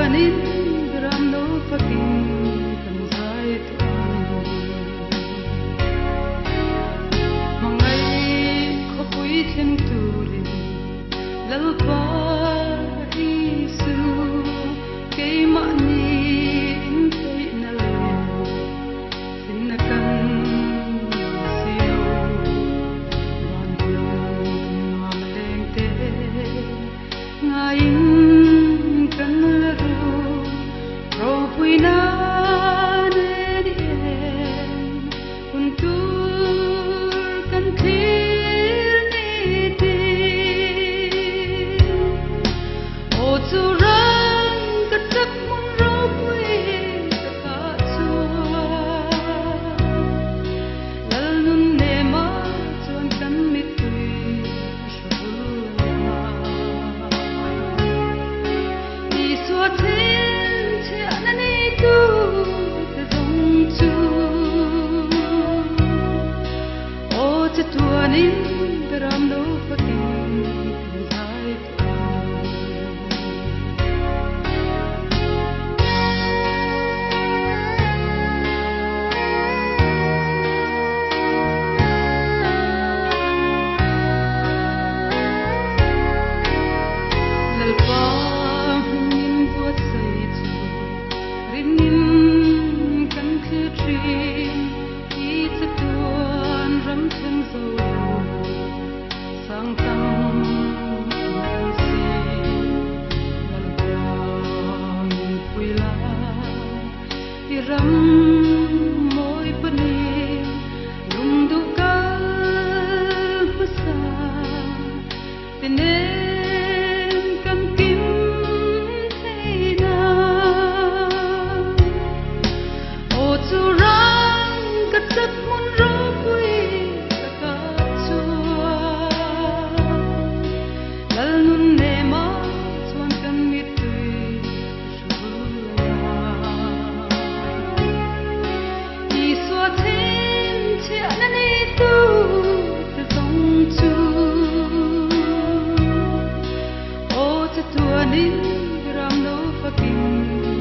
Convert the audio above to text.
tuanin gram no faking kan zai tu mangai ko pui thlem turin lalpa isu ke ma ni in te na le sin na kan siu wan ma leng te ngain kan ru ro pui na ne dien kun tur kan thil ni ti o chu ran ka tak mun ro pui ka chua lal nun ne ma chuan kan mit tui tuanin gram no faking kan zai tu lalpa min buat sai chu ringin kan khư trin ki cha tuan ram chen zo sang tam si lalpa min pui la i ram moi pani lung du ka sa tinen kan kim theina o chu ran ka tak mun ro pui ka chua lal nun ne ma chuan kan mit tui i swa then che na ni tu te zong chu o te tuanin gram no faking